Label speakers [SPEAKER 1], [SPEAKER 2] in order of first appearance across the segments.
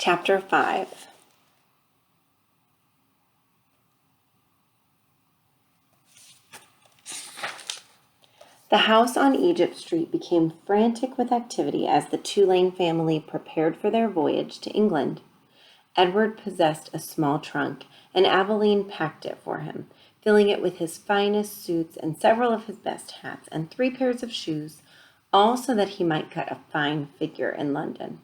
[SPEAKER 1] Chapter 5. The house on Egypt Street became frantic with activity as the Tulane family prepared for their voyage to England. Edward possessed a small trunk, and Aveline packed it for him, filling it with his finest suits and several of his best hats and 3 pairs of shoes, all so that he might cut a fine figure in London.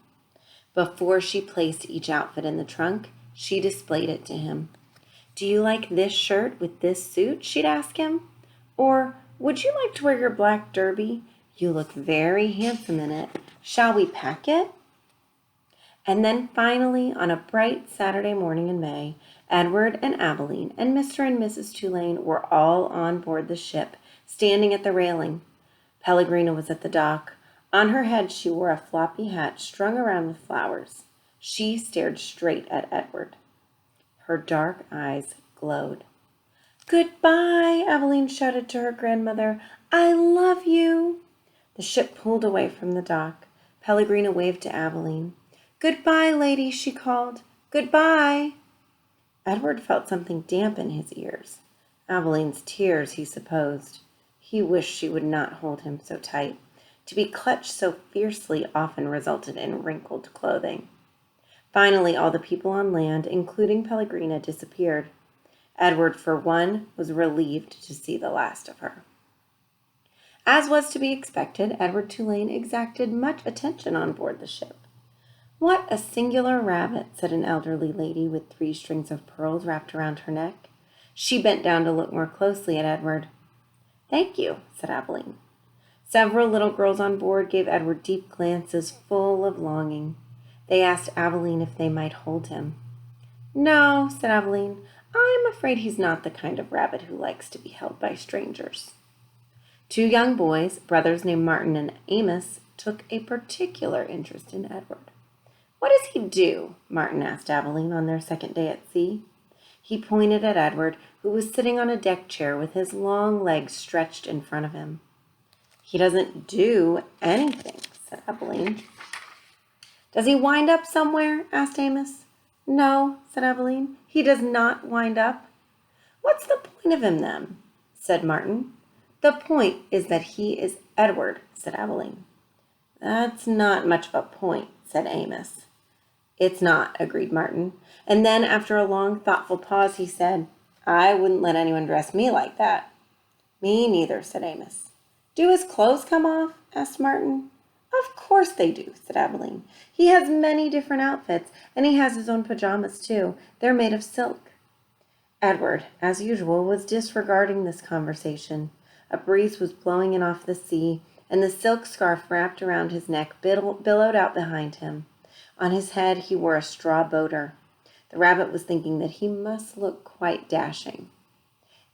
[SPEAKER 1] Before she placed each outfit in the trunk, she displayed it to him. "Do you like this shirt with this suit?" she'd ask him. Or, "Would you like to wear your black derby? You look very handsome in it. Shall we pack it?" And then finally, on a bright Saturday morning in May, Edward and Aveline and Mr. and Mrs. Tulane were all on board the ship, standing at the railing. Pellegrina was at the dock. On her head she wore a floppy hat strung around with flowers. She stared straight at Edward. Her dark eyes glowed. "Goodbye," Aveline shouted to her grandmother. "I love you." The ship pulled away from the dock. Pellegrina waved to Aveline. "Goodbye, lady," she called. "Goodbye." Edward felt something damp in his ears. Aveline's tears, he supposed. He wished she would not hold him so tight. To be clutched so fiercely often resulted in wrinkled clothing. Finally, all the people on land, including Pellegrina, disappeared. Edward, for one, was relieved to see the last of her. As was to be expected, Edward Tulane exacted much attention on board the ship. "What a singular rabbit," said an elderly lady with 3 strings of pearls wrapped around her neck. She bent down to look more closely at Edward. "Thank you," said Aveline. Several little girls on board gave Edward deep glances full of longing. They asked Aveline if they might hold him. "No," said Aveline. "I'm afraid he's not the kind of rabbit who likes to be held by strangers." 2 young boys, brothers named Martin and Amos, took a particular interest in Edward. "What does he do?" Martin asked Aveline on their second day at sea. He pointed at Edward, who was sitting on a deck chair with his long legs stretched in front of him. "He doesn't do anything," said Aveline. "Does he wind up somewhere?" asked Amos. "No," said Aveline. "He does not wind up." "What's the point of him, then?" said Martin. "The point is that he is Edward," said Aveline. "That's not much of a point," said Amos. "It's not," agreed Martin. And then, after a long, thoughtful pause, he said, "I wouldn't let anyone dress me like that." "Me neither," said Amos. "Do his clothes come off?" asked Martin. "Of course they do," said Aveline. "He has many different outfits, and he has his own pajamas, too. They're made of silk." Edward, as usual, was disregarding this conversation. A breeze was blowing in off the sea, and the silk scarf wrapped around his neck billowed out behind him. On his head he wore a straw boater. The rabbit was thinking that he must look quite dashing.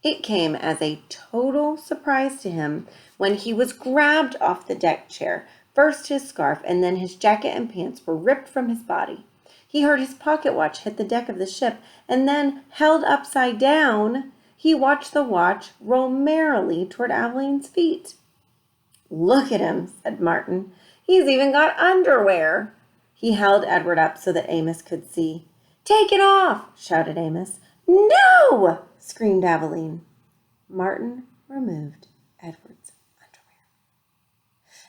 [SPEAKER 1] It came as a total surprise to him when he was grabbed off the deck chair. First his scarf and then his jacket and pants were ripped from his body. He heard his pocket watch hit the deck of the ship, and then, held upside down, he watched the watch roll merrily toward Aveline's feet. "Look at him," said Martin. "He's even got underwear." He held Edward up so that Amos could see. "Take it off!" shouted Amos. "No!" screamed Aveline. Martin removed Edward's underwear.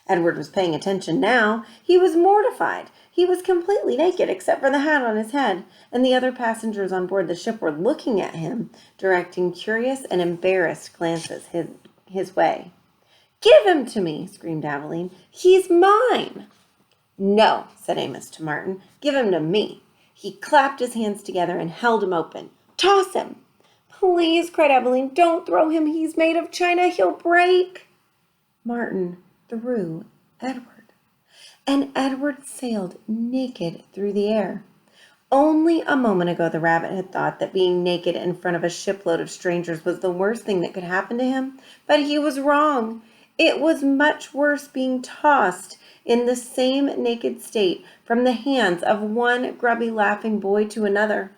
[SPEAKER 1] Edward was paying attention now. He was mortified. He was completely naked except for the hat on his head, and the other passengers on board the ship were looking at him, directing curious and embarrassed glances his way. "Give him to me!" screamed Aveline. "He's mine!" "No," said Amos to Martin. "Give him to me." He clapped his hands together and held him open. "Toss him!" "Please," cried Aveline, "don't throw him. He's made of china. He'll break." Martin threw Edward, and Edward sailed naked through the air. Only a moment ago the rabbit had thought that being naked in front of a shipload of strangers was the worst thing that could happen to him, but he was wrong. It was much worse being tossed in the same naked state from the hands of one grubby laughing boy to another.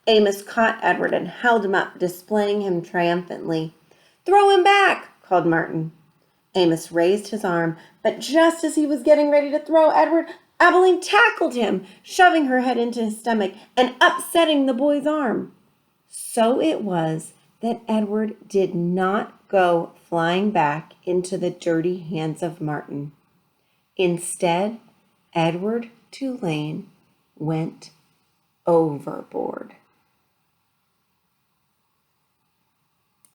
[SPEAKER 1] Amos caught Edward and held him up, displaying him triumphantly. "Throw him back!" called Martin. Amos raised his arm, but just as he was getting ready to throw Edward, Abilene tackled him, shoving her head into his stomach and upsetting the boy's arm. So it was that Edward did not go flying back into the dirty hands of Martin. Instead, Edward Tulane went overboard.